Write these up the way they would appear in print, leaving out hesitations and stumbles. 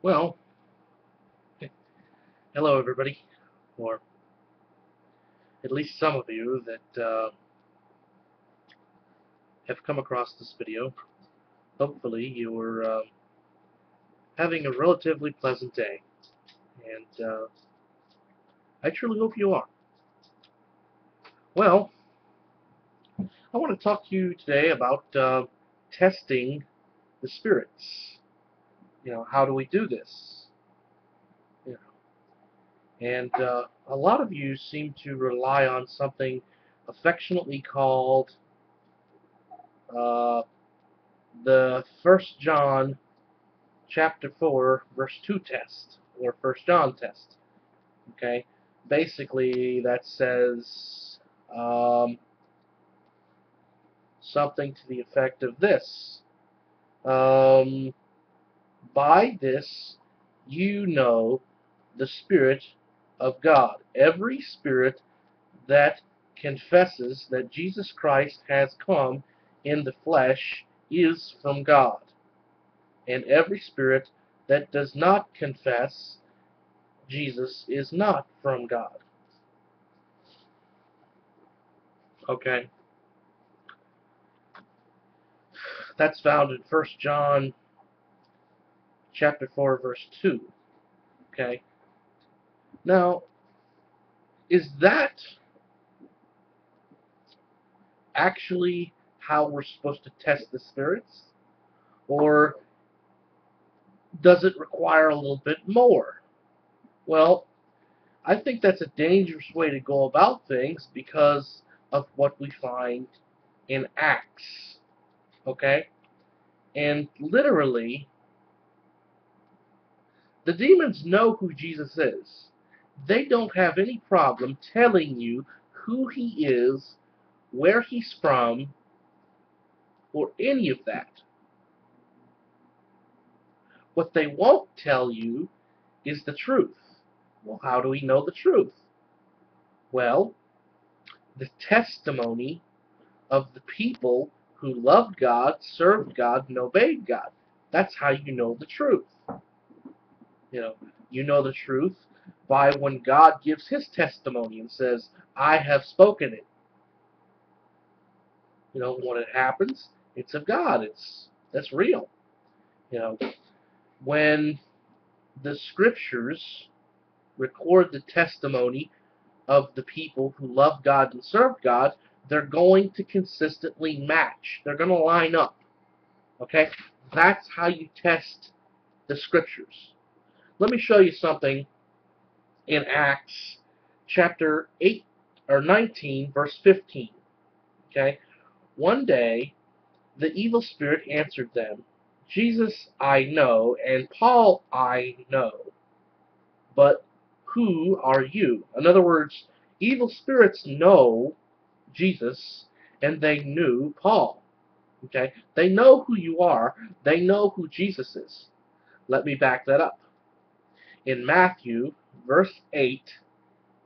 Well, hello everybody, or at least some of you that have come across this video. Hopefully you are having a relatively pleasant day, and I truly hope you are. Well, I want to talk to you today about testing the spirits. How do we do this? You and a lot of you seem to rely on something affectionately called uh, the 1 John chapter 4 verse 2 test, or 1 John test. Okay, basically that says something to the effect of this: um, by this you know the Spirit of God. Every spirit that confesses that Jesus Christ has come in the flesh is from God, and every spirit that does not confess Jesus is not from God. Okay, that's found in 1 John chapter 4 verse 2. Okay, now is that actually how we're supposed to test the spirits, or does it require a little bit more? Well, I think that's a dangerous way to go about things because of what we find in Acts. Okay, and literally the demons know who Jesus is. They don't have any problem telling you who he is, where he's from, or any of that. What they won't tell you is the truth. Well, how do we know the truth? Well, the testimony of the people who loved God, served God, and obeyed God. That's how you know the truth. You know, you know the truth by when God gives his testimony and says, I have spoken it. When it happens, it's of God. That's real. You know, when the scriptures record the testimony of the people who love God and serve God, they're going to consistently match. They're going to line up. Okay? That's how you test the scriptures. Let me show you something in Acts chapter 8 or 19 verse 15. Okay? One day the evil spirit answered them, Jesus I know, and Paul I know, but who are you? In other words, evil spirits know Jesus, and they knew Paul. Okay? They know who you are. They know who Jesus is. Let me back that up. In Matthew, verse 8,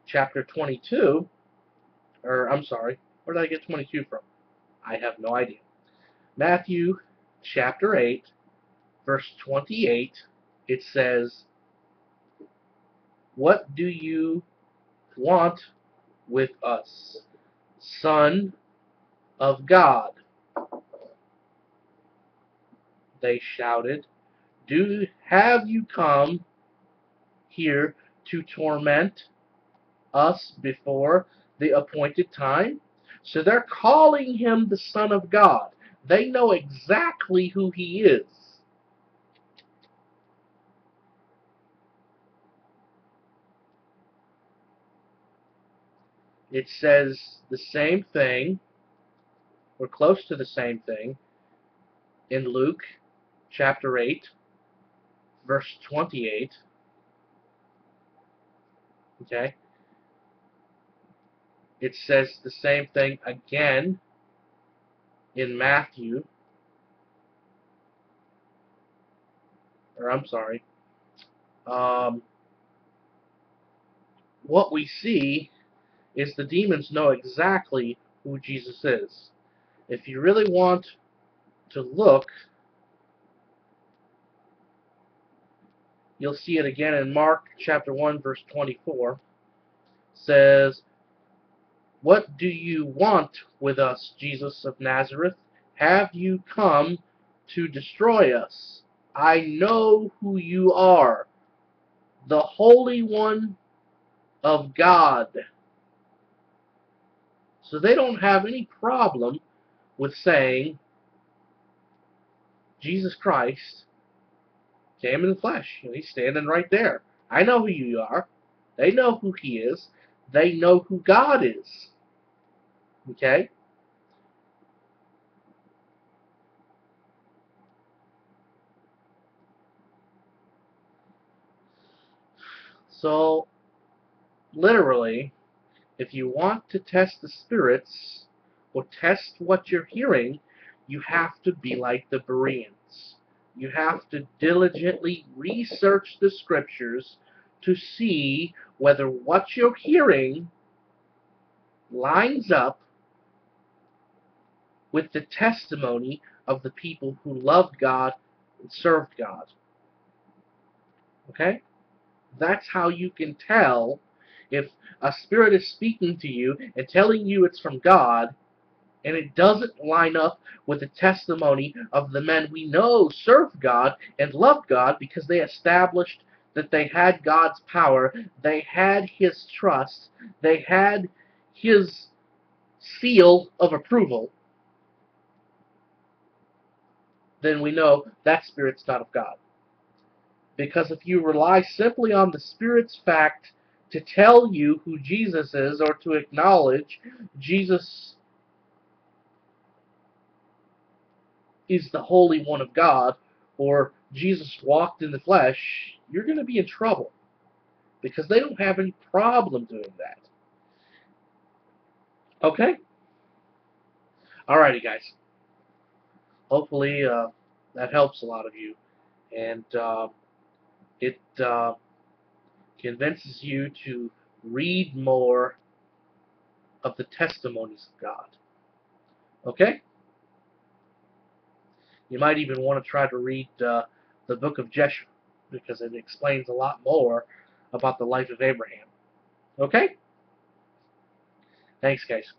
chapter 22, or I'm sorry, where did I get 22 from? I have no idea. Matthew, chapter 8, verse 28, it says, what do you want with us, Son of God? They shouted. Have you come here to torment us before the appointed time? So they're calling him the Son of God. They know exactly who he is. It says the same thing, or close to the same thing, in Luke chapter 8, verse 28. Okay? It says the same thing again in Matthew, or I'm sorry. What we see is the demons know exactly who Jesus is. If you really want to look You'll see it again in Mark chapter 1, verse 24. Says, "What do you want with us, Jesus of Nazareth? Have you come to destroy us? I know who you are, the Holy One of God." So they don't have any problem with saying Jesus Christ came in the flesh. He's standing right there. I know who you are. They know who he is. They know who God is. Okay? So, literally, if you want to test the spirits or test what you're hearing, you have to be like the Bereans. You have to diligently research the scriptures to see whether what you're hearing lines up with the testimony of the people who loved God and served God. Okay? That's how you can tell if a spirit is speaking to you and telling you it's from God, and it doesn't line up with the testimony of the men we know served God and loved God because they established that they had God's power, they had His trust, they had His seal of approval, then we know that spirit's not of God. Because if you rely simply on the Spirit's fact to tell you who Jesus is or to acknowledge Jesus is the Holy One of God or Jesus walked in the flesh, you're going to be in trouble. Because they don't have any problem doing that. Okay? Alrighty, guys. Hopefully that helps a lot of you. And it convinces you to read more of the testimonies of God. Okay? You might even want to try to read the book of Jeshua, because it explains a lot more about the life of Abraham. Okay? Thanks, guys.